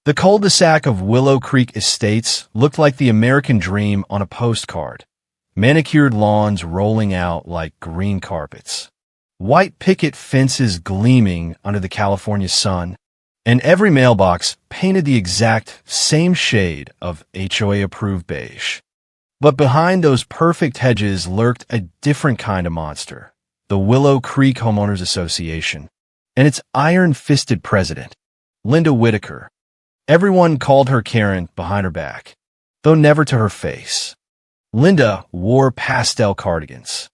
The cul-de-sac of Willow Creek Estates looked like the American dream on a postcard. Manicured lawns rolling out like green carpets. White picket fences gleaming under the California sun. And every mailbox painted the exact same shade of HOA-approved beige. But behind those perfect hedges lurked a different kind of monster, the Willow Creek Homeowners Association, and its iron-fisted president, Linda Whitaker. Everyone called her Karen behind her back, though never to her face. Linda wore pastel cardigans,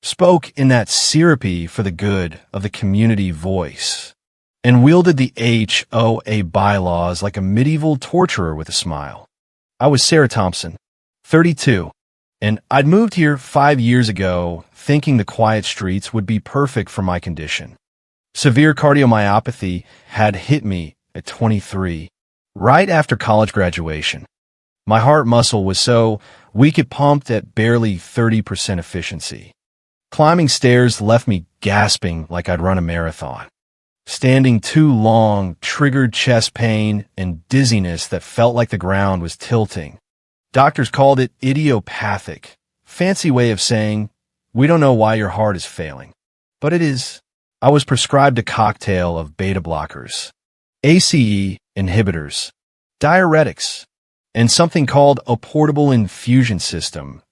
spoke in that syrupy for the good of the community voice, and wielded the HOA bylaws like a medieval torturer with a smile. I was Sarah Thompson, 32, and I'd moved here 5 years ago thinking the quiet streets would be perfect for my condition. Severe cardiomyopathy had hit me at 23, right after college graduation. My heart muscle was so weak it pumped at barely 30% efficiency. Climbing stairs left me gasping like I'd run a marathon. Standing too long triggered chest pain and dizziness that felt like the ground was tilting. Doctors called it idiopathic, fancy way of saying, we don't know why your heart is failing. But it is. I was prescribed a cocktail of beta blockers, ACE inhibitors, diuretics, and something called a portable infusion system,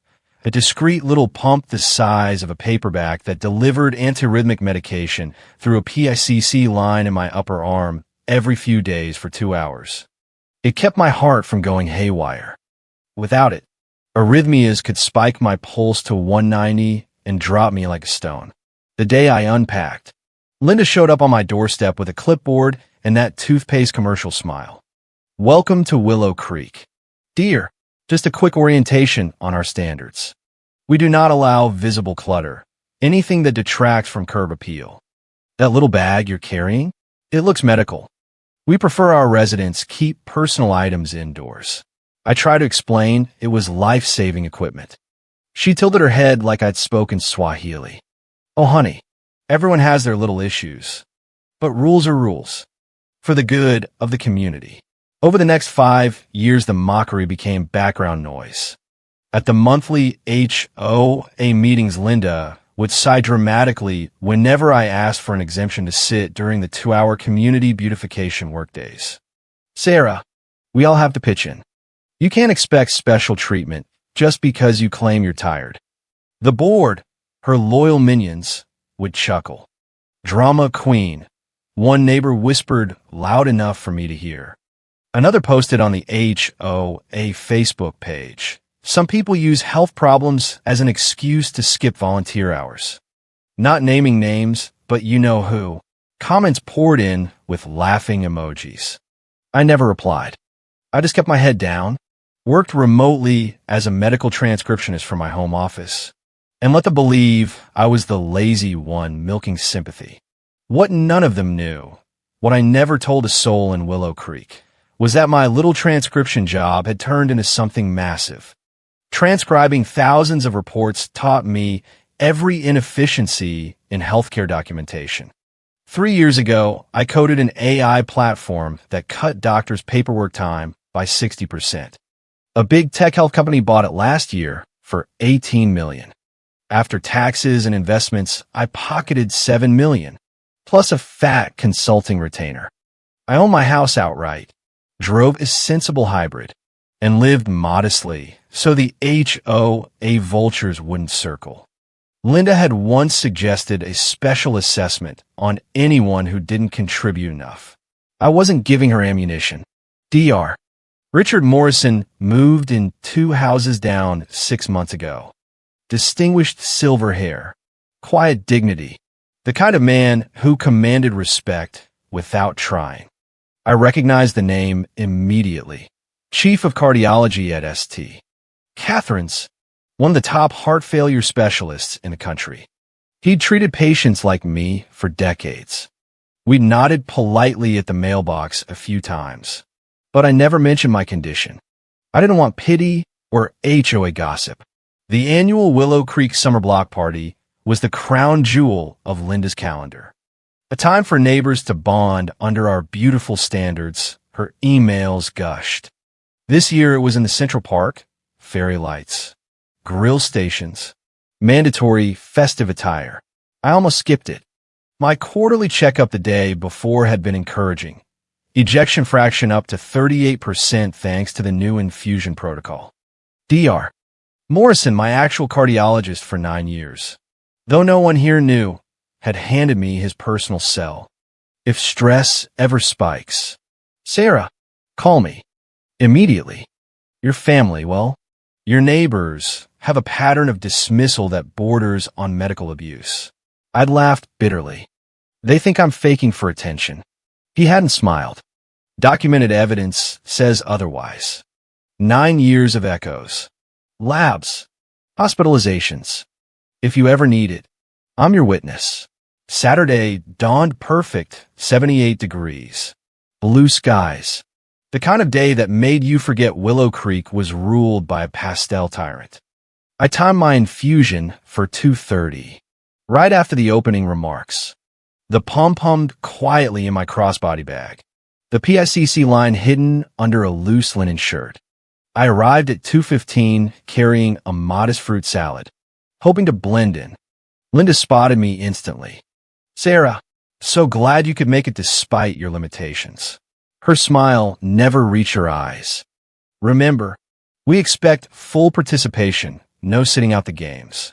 a discreet little pump the size of a paperback that delivered antiarrhythmic medication through a PICC line in my upper arm every few days for 2 hours. It kept my heart from going haywire. Without it, arrhythmias could spike my pulse to 190 and drop me like a stone. The day I unpacked, Linda showed up on my doorstep with a clipboard and that toothpaste commercial smile. Welcome to Willow Creek. Dear, just a quick orientation on our standards. We do not allow visible clutter, anything that detracts from curb appeal. That little bag you're carrying? It looks medical. We prefer our residents keep personal items indoors. I try to explain it was life-saving equipment. She tilted her head like I'd spoken Swahili. Oh, honey, everyone has their little issues. But rules are rules. For the good of the community. Over the next 5 years, the mockery became background noise. At the monthly HOA meetings, Linda would sigh dramatically whenever I asked for an exemption to sit during the 2-hour community beautification workdays. Sarah, we all have to pitch in. You can't expect special treatment just because you claim you're tired. The board, her loyal minions, would chuckle. Drama queen, one neighbor whispered loud enough for me to hear. Another posted on the HOA Facebook page. Some people use health problems as an excuse to skip volunteer hours. Not naming names, but you know who. Comments poured in with laughing emojis. I never replied. I just kept my head down, worked remotely as a medical transcriptionist for my home office, and let them believe I was the lazy one milking sympathy. What none of them knew, what I never told a soul in Willow Creek, was that my little transcription job had turned into something massive. Transcribing thousands of reports taught me every inefficiency in healthcare documentation. 3 years ago, I coded an AI platform that cut doctors' paperwork time by 60%. A big tech health company bought it last year for $18 million. After taxes and investments, I pocketed $7 million, plus a fat consulting retainer. I own my house outright, drove a sensible hybrid, and lived modestly so the HOA vultures wouldn't circle. Linda had once suggested a special assessment on anyone who didn't contribute enough. I wasn't giving her ammunition. Dr. Richard Morrison moved in 2 houses down 6 months ago. Distinguished silver hair, quiet dignity, the kind of man who commanded respect without trying. I recognized the name immediately. Chief of Cardiology at St. Catherine's, one of the top heart failure specialists in the country. He'd treated patients like me for decades. We nodded politely at the mailbox a few times, but I never mentioned my condition. I didn't want pity or HOA gossip. The annual Willow Creek Summer Block Party was the crown jewel of Linda's calendar. A time for neighbors to bond under our beautiful standards, Her emails gushed. This year it was in the Central Park, fairy lights, grill stations, mandatory festive attire. I almost skipped it. My quarterly checkup the day before had been encouraging. Ejection fraction up to 38% thanks to the new infusion protocol. Dr. Morrison, my actual cardiologist for 9 years, though no one here knew, had handed me his personal cell. If stress ever spikes, Sarah, call me. Immediately. Your family, well, your neighbors have a pattern of dismissal that borders on medical abuse. I'd laughed bitterly. They think I'm faking for attention. He hadn't smiled. Documented evidence says otherwise. 9 years of echoes. Labs. Hospitalizations. If you ever need it, I'm your witness. Saturday dawned perfect, 78 degrees. Blue skies. The kind of day that made you forget Willow Creek was ruled by a pastel tyrant. I timed my infusion for 2:30, right after the opening remarks. The pump hummed quietly in my crossbody bag, the PICC line hidden under a loose linen shirt. I arrived at 2:15 carrying a modest fruit salad, hoping to blend in. Linda spotted me instantly. Sarah, so glad you could make it despite your limitations. Her smile never reached her eyes. Remember, we expect full participation, no sitting out the games.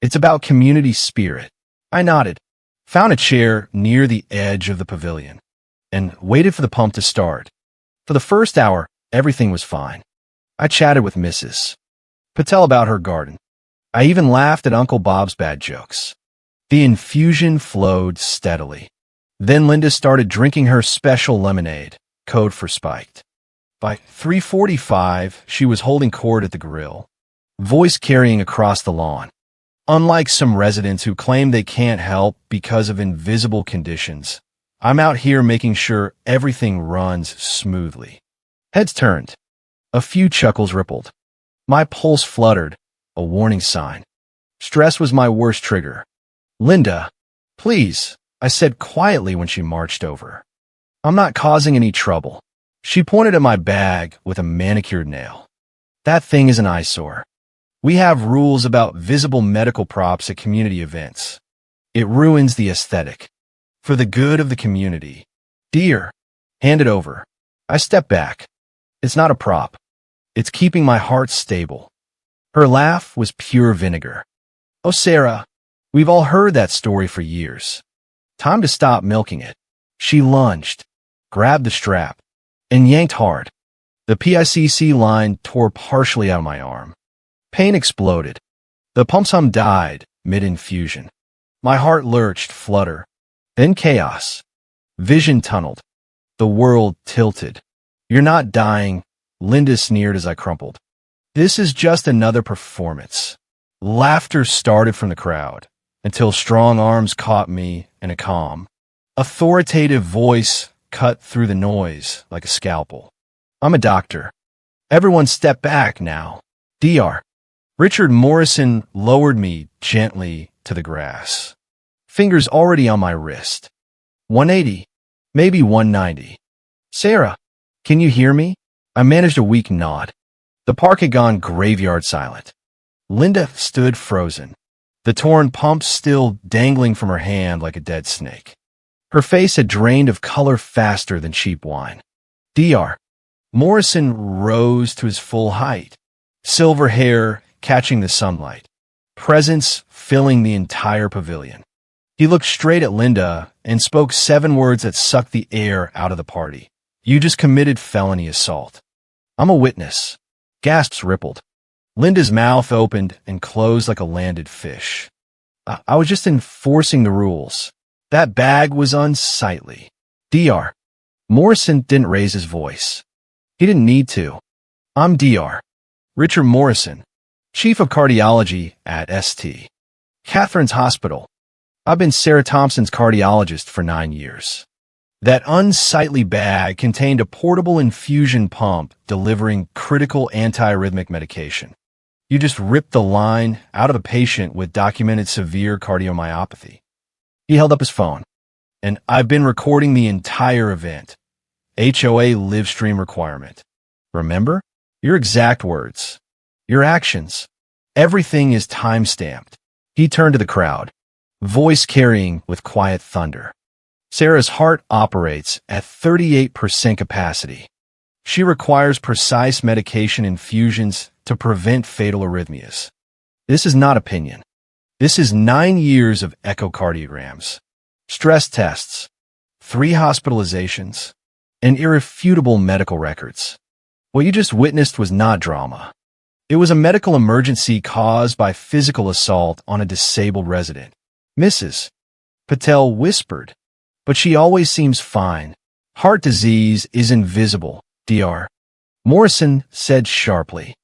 It's about community spirit. I nodded, found a chair near the edge of the pavilion, and waited for the pump to start. For the first hour, everything was fine. I chatted with Mrs. Patel about her garden. I even laughed at Uncle Bob's bad jokes. The infusion flowed steadily. Then Linda started drinking her special lemonade, code for spiked. By 3:45, she was holding court at the grill, voice carrying across the lawn. Unlike some residents who claim they can't help because of invisible conditions, I'm out here making sure everything runs smoothly. Heads turned. A few chuckles rippled. My pulse fluttered, a warning sign. Stress was my worst trigger. Linda, please, I said quietly when she marched over. I'm not causing any trouble. She pointed at my bag with a manicured nail. That thing is an eyesore. We have rules about visible medical props at community events. It ruins the aesthetic. For the good of the community. Dear, hand it over. I step back. It's not a prop. It's keeping my heart stable. Her laugh was pure vinegar. Oh, Sarah, we've all heard that story for years. Time to stop milking it. She lunged, grabbed the strap, and yanked hard. The PICC line tore partially out of my arm. Pain exploded. The pump hum died mid-infusion. My heart lurched, flutter. Then chaos. Vision tunneled. The world tilted. You're not dying, Linda sneered as I crumpled. This is just another performance. Laughter started from the crowd, until strong arms caught me in a calm, authoritative voice cut through the noise like a scalpel. I'm a doctor. Everyone step back now. Dr. Richard Morrison lowered me gently to the grass. Fingers already on my wrist. 180, maybe 190. Sarah, can you hear me? I managed a weak nod. The park had gone graveyard silent. Linda stood frozen, the torn pump still dangling from her hand like a dead snake. Her face had drained of color faster than cheap wine. Dr. Morrison rose to his full height, silver hair catching the sunlight, presence filling the entire pavilion. He looked straight at Linda and spoke 7 words that sucked the air out of the party. You just committed felony assault. I'm a witness. Gasps rippled. Linda's mouth opened and closed like a landed fish. I was just enforcing the rules. That bag was unsightly. Dr. Morrison didn't raise his voice. He didn't need to. I'm Dr. Richard Morrison, Chief of Cardiology at St. Catherine's Hospital. I've been Sarah Thompson's cardiologist for 9 years. That unsightly bag contained a portable infusion pump delivering critical antiarrhythmic medication. You just ripped the line out of a patient with documented severe cardiomyopathy. He held up his phone, and I've been recording the entire event. HOA live stream requirement. Remember? Your exact words. Your actions. Everything is time-stamped. He turned to the crowd, voice carrying with quiet thunder. Sarah's heart operates at 38% capacity. She requires precise medication infusions to prevent fatal arrhythmias. This is not opinion. This is 9 years of echocardiograms, stress tests, 3 hospitalizations, and irrefutable medical records. What you just witnessed was not drama. It was a medical emergency caused by physical assault on a disabled resident. Mrs. Patel whispered, but she always seems fine. Heart disease is invisible, Dr. Morrison said sharply.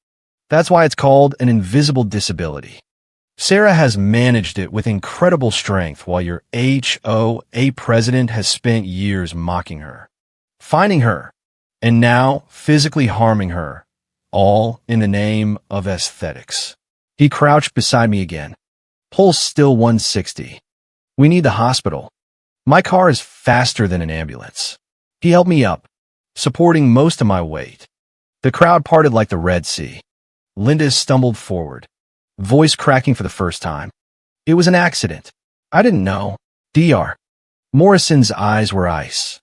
That's why it's called an invisible disability. Sarah has managed it with incredible strength while your HOA president has spent years mocking her, fining her, and now physically harming her, all in the name of aesthetics. He crouched beside me again. Pulse still 160. We need the hospital. My car is faster than an ambulance. He helped me up, supporting most of my weight. The crowd parted like the Red Sea. Linda stumbled forward, voice cracking for the first time. It was an accident. I didn't know. Dr. Morrison's eyes were ice.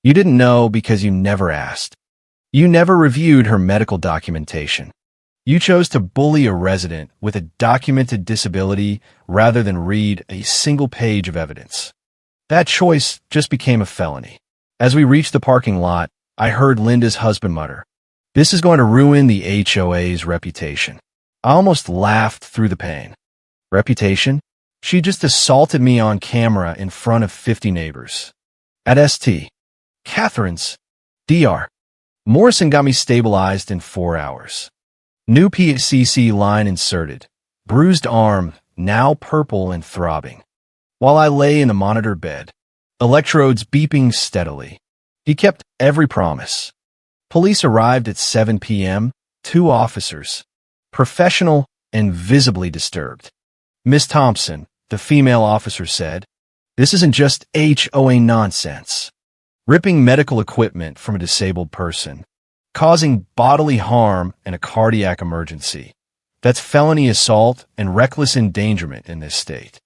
You didn't know because you never asked. You never reviewed her medical documentation. You chose to bully a resident with a documented disability rather than read a single page of evidence. That choice just became a felony. As we reached the parking lot, I heard Linda's husband mutter, "This is going to ruin the HOA's reputation." I almost laughed through the pain. Reputation? She just assaulted me on camera in front of 50 neighbors. At St. Catherine's, Dr. Morrison got me stabilized in 4 hours. New PCC line inserted. Bruised arm, now purple and throbbing. While I lay in the monitored bed, electrodes beeping steadily. He kept every promise. Police arrived at 7 p.m., 2 officers, professional and visibly disturbed. Miss Thompson, the female officer said, "This isn't just HOA nonsense. Ripping medical equipment from a disabled person, causing bodily harm and a cardiac emergency. That's felony assault and reckless endangerment in this state.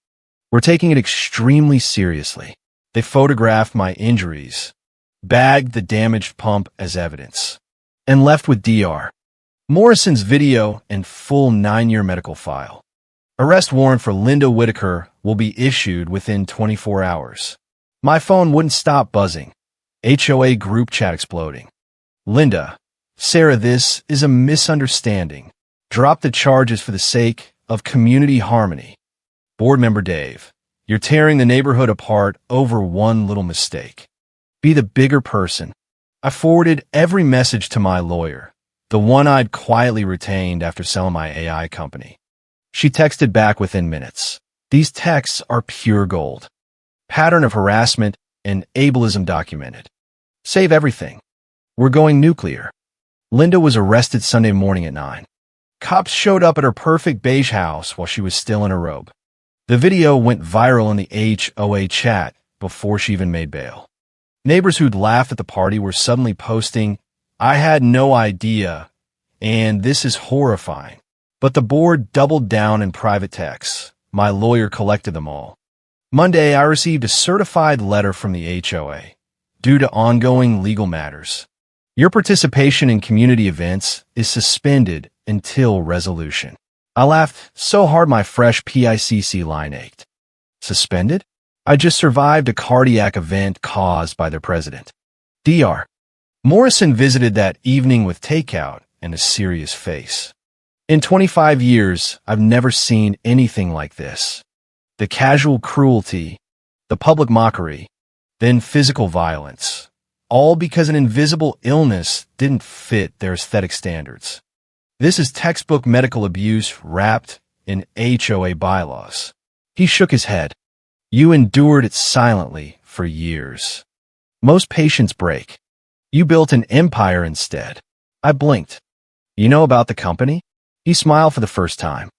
We're taking it extremely seriously." They photographed my injuries, bagged the damaged pump as evidence, and left with Dr. Morrison's video and full 9-year medical file. Arrest warrant for Linda Whitaker will be issued within 24 hours. My phone wouldn't stop buzzing. HOA group chat exploding. Linda, Sarah, this is a misunderstanding. Drop the charges for the sake of community harmony. Board member Dave, you're tearing the neighborhood apart over one little mistake. Be the bigger person. I forwarded every message to my lawyer, the one I'd quietly retained after selling my AI company. She texted back within minutes. These texts are pure gold. Pattern of harassment and ableism documented. Save everything. We're going nuclear. Linda was arrested Sunday morning at 9. Cops showed up at her perfect beige house while she was still in her robe. The video went viral in the HOA chat before she even made bail. Neighbors who'd laughed at the party were suddenly posting, "I had no idea," and "This is horrifying." But the board doubled down in private texts. My lawyer collected them all. Monday, I received a certified letter from the HOA. Due to ongoing legal matters, your participation in community events is suspended until resolution. I laughed so hard my fresh PICC line ached. Suspended? I just survived a cardiac event caused by their president. Dr. Morrison visited that evening with takeout and a serious face. In 25 years, I've never seen anything like this. The casual cruelty, the public mockery, then physical violence, all because an invisible illness didn't fit their aesthetic standards. This is textbook medical abuse wrapped in HOA bylaws. He shook his head. You endured it silently for years. Most patients break. You built an empire instead. I blinked. You know about the company? He smiled for the first time.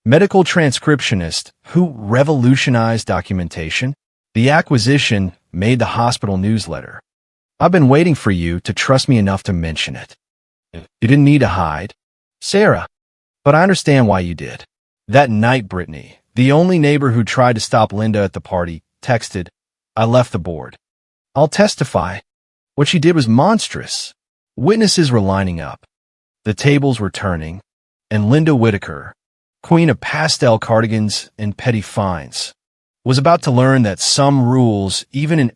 Medical transcriptionist who revolutionized documentation. The acquisition made the hospital newsletter. I've been waiting for you to trust me enough to mention it. You didn't need to hide, Sarah, but I understand why you did. That night, Brittany, the only neighbor who tried to stop Linda at the party, texted, I left the board. I'll testify. What she did was monstrous. Witnesses were lining up. The tables were turning, and Linda Whitaker, queen of pastel cardigans and petty fines, was about to learn that some rules even an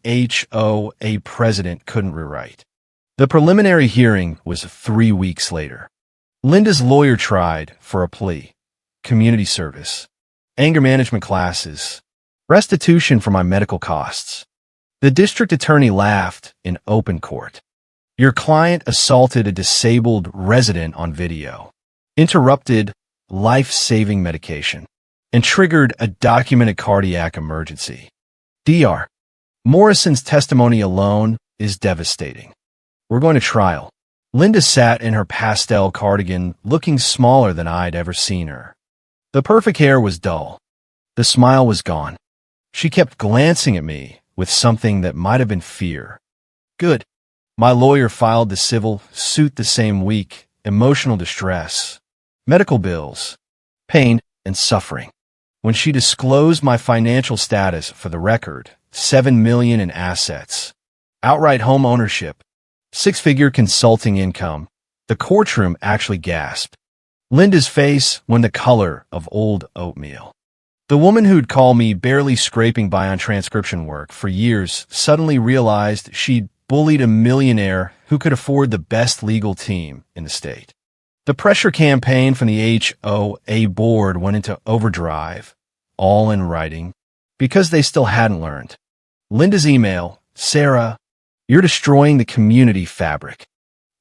HOA president couldn't rewrite. The preliminary hearing was 3 weeks later. Linda's lawyer tried for a plea, community service, anger management classes, restitution for my medical costs. The district attorney laughed in open court. Your client assaulted a disabled resident on video, interrupted life-saving medication, and triggered a documented cardiac emergency. Dr. Morrison's testimony alone is devastating. We're going to trial. Linda sat in her pastel cardigan, looking smaller than I'd ever seen her. The perfect hair was dull. The smile was gone. She kept glancing at me with something that might have been fear. Good. My lawyer filed the civil suit the same week. Emotional distress, medical bills, pain, and suffering. When she disclosed my financial status, for the record, $7 million in assets, outright home ownership, 6-figure consulting income, the courtroom actually gasped. Linda's face went the color of old oatmeal. The woman who'd called me barely scraping by on transcription work for years suddenly realized she'd bullied a millionaire who could afford the best legal team in the state. The pressure campaign from the HOA board went into overdrive, all in writing, because they still hadn't learned. Linda's email, Sarah, you're destroying the community fabric.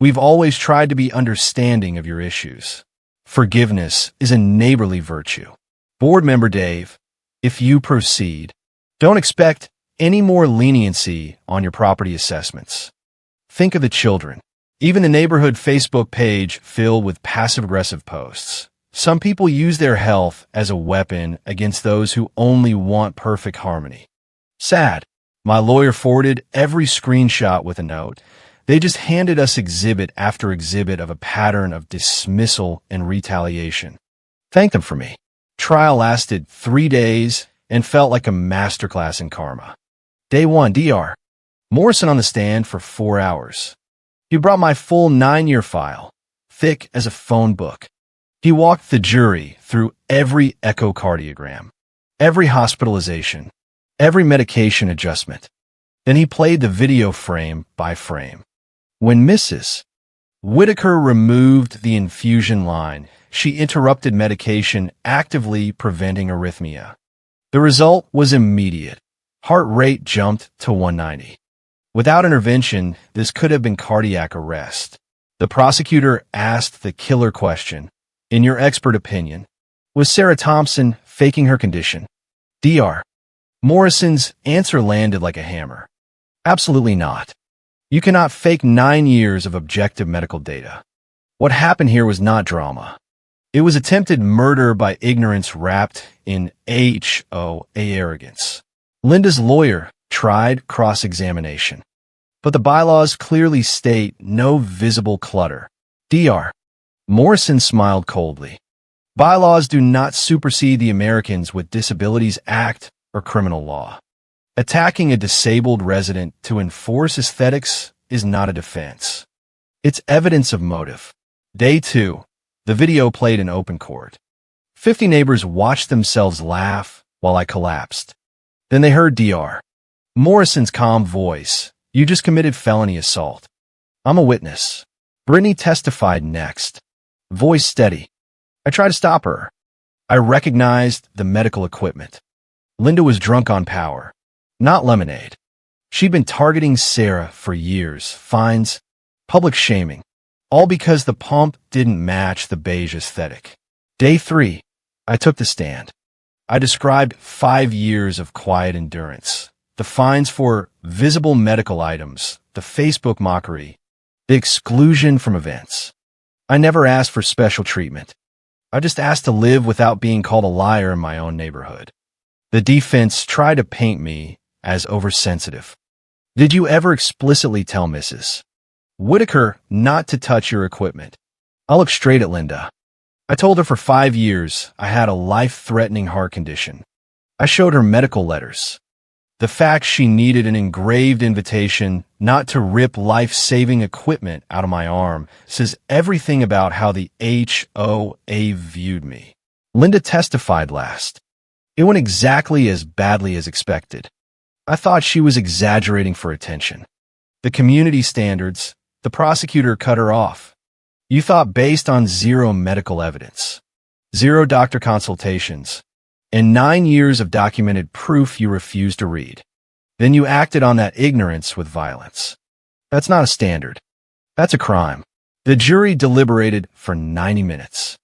We've always tried to be understanding of your issues. Forgiveness is a neighborly virtue. Board member Dave, if you proceed, don't expect any more leniency on your property assessments. Think of the children. Even the neighborhood Facebook page filled with passive-aggressive posts. Some people use their health as a weapon against those who only want perfect harmony. Sad. My lawyer forwarded every screenshot with a note. They just handed us exhibit after exhibit of a pattern of dismissal and retaliation. Thank them for me. Trial lasted 3 days and felt like a masterclass in karma. Day 1, Dr. Morrison on the stand for 4 hours. He brought my full 9-year file, thick as a phone book. He walked the jury through every echocardiogram, every hospitalization, every medication adjustment. Then he played the video frame by frame. When Mrs. Whitaker removed the infusion line, she interrupted medication, actively preventing arrhythmia. The result was immediate. Heart rate jumped to 190. Without intervention, this could have been cardiac arrest. The prosecutor asked the killer question. In your expert opinion, was Sarah Thompson faking her condition? Dr. Morrison's answer landed like a hammer. Absolutely not. You cannot fake 9 years of objective medical data. What happened here was not drama. It was attempted murder by ignorance wrapped in HOA arrogance. Linda's lawyer tried cross-examination, but the bylaws clearly state no visible clutter. Dr. Morrison smiled coldly. Bylaws do not supersede the Americans with Disabilities Act or criminal law. Attacking a disabled resident to enforce aesthetics is not a defense. It's evidence of motive. Day 2, the video played in open court. 50 neighbors watched themselves laugh while I collapsed. Then they heard Dr. Morrison's calm voice. You just committed felony assault. I'm a witness. Brittany testified next. Voice steady. I tried to stop her. I recognized the medical equipment. Linda was drunk on power, not lemonade. She'd been targeting Sarah for years. Fines, public shaming, all because the pump didn't match the beige aesthetic. Day 3, I took the stand. I described 5 years of quiet endurance, the fines for visible medical items, the Facebook mockery, the exclusion from events. I never asked for special treatment. I just asked to live without being called a liar in my own neighborhood. The defense tried to paint me as oversensitive. Did you ever explicitly tell Mrs. Whitaker not to touch your equipment? I looked straight at Linda. I told her for 5 years I had a life-threatening heart condition. I showed her medical letters. The fact she needed an engraved invitation not to rip life-saving equipment out of my arm says everything about how the HOA viewed me. Linda testified last. It went exactly as badly as expected. I thought she was exaggerating for attention. The community standards, the prosecutor cut her off. You thought based on zero medical evidence, zero doctor consultations, and 9 years of documented proof you refused to read. Then you acted on that ignorance with violence. That's not a standard. That's a crime. The jury deliberated for 90 minutes.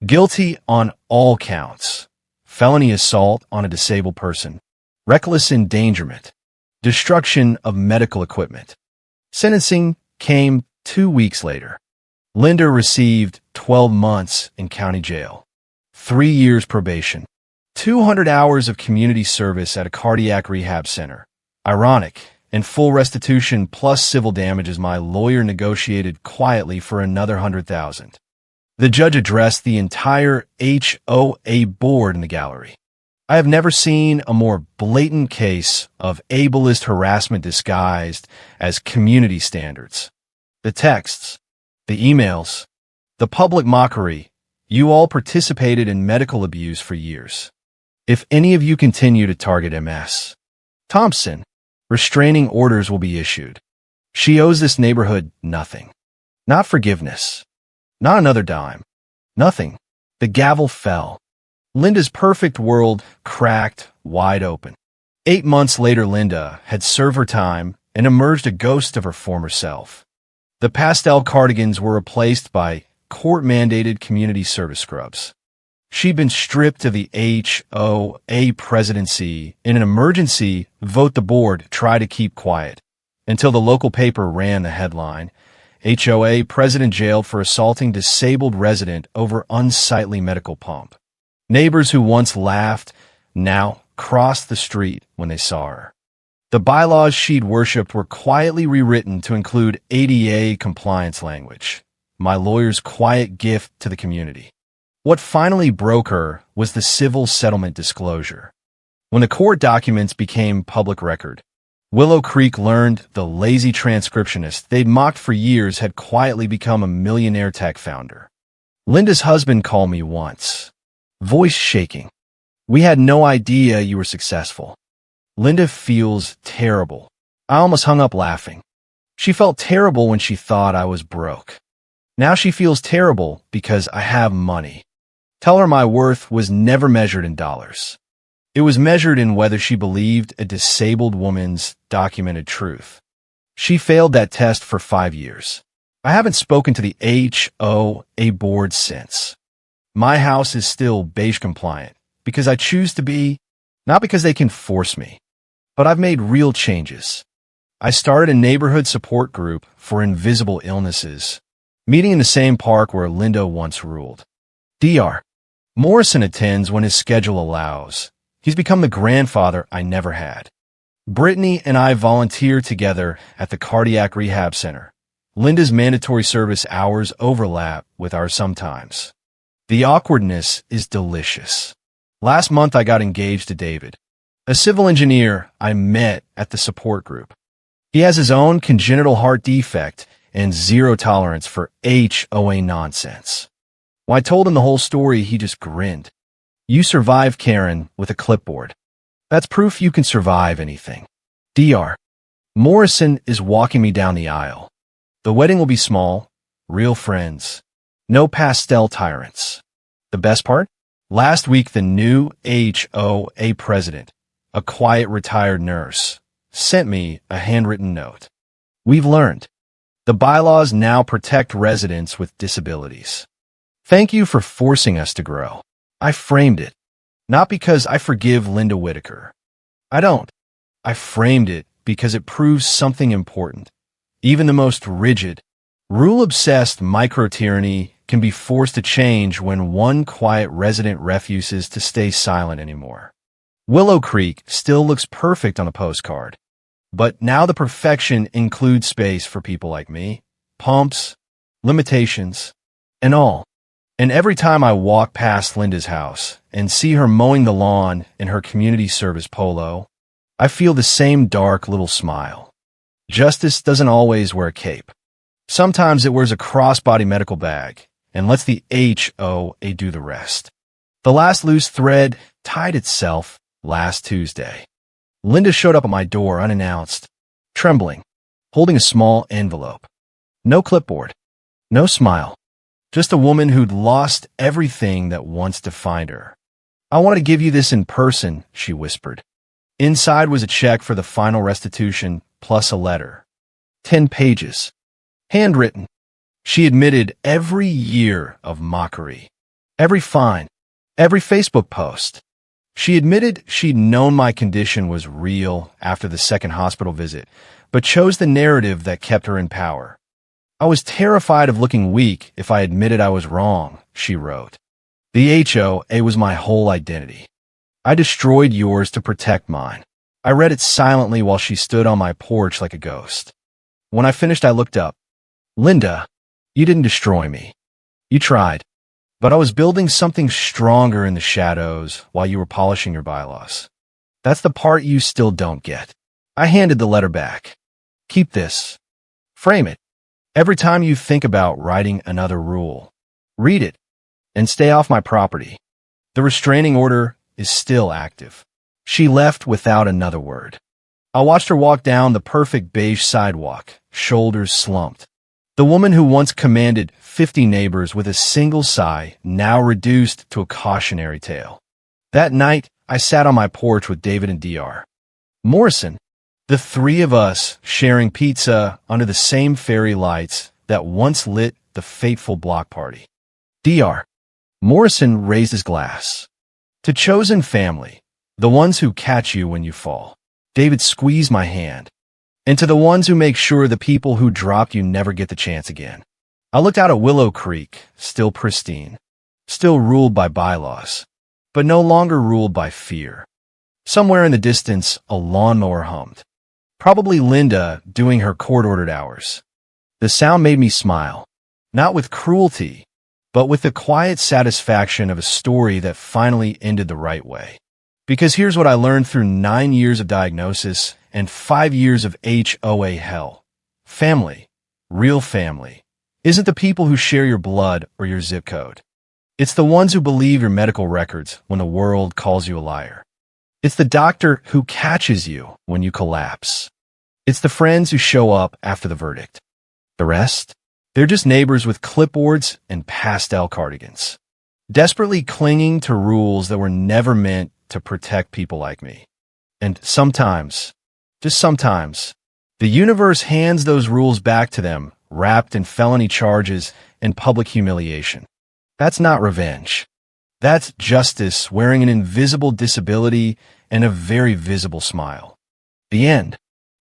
Guilty on all counts. Felony assault on a disabled person. Reckless endangerment. Destruction of medical equipment. Sentencing came 2 weeks later. Linda received 12 months in county jail, 3 years probation, 200 hours of community service at a cardiac rehab center. Ironic, and full restitution plus civil damages my lawyer negotiated quietly for another $100,000. The judge addressed the entire HOA board in the gallery. I have never seen a more blatant case of ableist harassment disguised as community standards. The texts, the emails, the public mockery, you all participated in medical abuse for years. If any of you continue to target Ms. Thompson, restraining orders will be issued. She owes this neighborhood nothing. Not forgiveness. Not another dime. Nothing. The gavel fell. Linda's perfect world cracked wide open. 8 months later, Linda had served her time and emerged a ghost of her former self. The pastel cardigans were replaced by court-mandated community service scrubs. She'd been stripped of the HOA presidency in an emergency vote. The board tried to keep quiet until the local paper ran the headline, HOA president jailed for assaulting disabled resident over unsightly medical pump. Neighbors who once laughed now crossed the street when they saw her. The bylaws she'd worshipped were quietly rewritten to include ADA compliance language, my lawyer's quiet gift to the community. What finally broke her was the civil settlement disclosure. When the court documents became public record, Willow Creek learned the lazy transcriptionist they'd mocked for years had quietly become a millionaire tech founder. Linda's husband called me once, voice shaking. We had no idea you were successful. Linda feels terrible. I almost hung up laughing. She felt terrible when she thought I was broke. Now she feels terrible because I have money. Tell her my worth was never measured in dollars. It was measured in whether she believed a disabled woman's documented truth. She failed that test for 5 years. I haven't spoken to the HOA board since. My house is still beige compliant because I choose to be, not because they can force me. But I've made real changes. I started a neighborhood support group for invisible illnesses, meeting in the same park where Linda once ruled. Dr. Morrison attends when his schedule allows. He's become the grandfather I never had. Brittany and I volunteer together at the cardiac rehab center. Linda's mandatory service hours overlap with ours sometimes. The awkwardness is delicious. Last month I got engaged to David, a civil engineer I met at the support group. He has his own congenital heart defect and zero tolerance for HOA nonsense. When I told him the whole story, he just grinned. You survived, Karen, with a clipboard. That's proof you can survive anything. Dr. Morrison is walking me down the aisle. The wedding will be small, real friends, no pastel tyrants. The best part? Last week, the new HOA president, a quiet retired nurse, sent me a handwritten note. We've learned. The bylaws now protect residents with disabilities. Thank you for forcing us to grow. I framed it, not because I forgive Linda Whitaker. I don't. I framed it because it proves something important. Even the most rigid, rule-obsessed micro-tyranny can be forced to change when one quiet resident refuses to stay silent anymore. Willow Creek still looks perfect on a postcard. But now the perfection includes space for people like me, pumps, limitations, and all. And every time I walk past Linda's house and see her mowing the lawn in her community service polo, I feel the same dark little smile. Justice doesn't always wear a cape. Sometimes it wears a crossbody medical bag and lets the HOA do the rest. The last loose thread tied itself last Tuesday. Linda showed up at my door unannounced, trembling, holding a small envelope. No clipboard, no smile, just a woman who'd lost everything that once defined her. "I want to give you this in person," she whispered. Inside was a check for the final restitution plus a letter. 10 pages. Handwritten. She admitted every year of mockery, every fine, every Facebook post. She admitted she'd known my condition was real after the second hospital visit, but chose the narrative that kept her in power. "I was terrified of looking weak if I admitted I was wrong," she wrote. "The HOA was my whole identity. I destroyed yours to protect mine." I read it silently while she stood on my porch like a ghost. When I finished, I looked up. "Linda, you didn't destroy me. You tried. But I was building something stronger in the shadows while you were polishing your bylaws. That's the part you still don't get." I handed the letter back. "Keep this. Frame it. Every time you think about writing another rule, read it, and stay off my property. The restraining order is still active." She left without another word. I watched her walk down the perfect beige sidewalk, shoulders slumped. The woman who once commanded 50 neighbors with a single sigh, now reduced to a cautionary tale. That night, I sat on my porch with David and Dr. Morrison, the three of us sharing pizza under the same fairy lights that once lit the fateful block party. Dr. Morrison raised his glass. "To chosen family, the ones who catch you when you fall." David squeezed my hand. "And to the ones who make sure the people who dropped you never get the chance again." I looked out at Willow Creek, still pristine, still ruled by bylaws, but no longer ruled by fear. Somewhere in the distance, a lawnmower hummed. Probably Linda doing her court-ordered hours. The sound made me smile, not with cruelty, but with the quiet satisfaction of a story that finally ended the right way. Because here's what I learned through 9 years of diagnosis and 5 years of HOA hell. Family, real family, isn't the people who share your blood or your zip code. It's the ones who believe your medical records when the world calls you a liar. It's the doctor who catches you when you collapse. It's the friends who show up after the verdict. The rest? They're just neighbors with clipboards and pastel cardigans, desperately clinging to rules that were never meant to protect people like me. And sometimes, just sometimes, the universe hands those rules back to them, wrapped in felony charges and public humiliation. That's not revenge. That's justice wearing an invisible disability and a very visible smile. The end.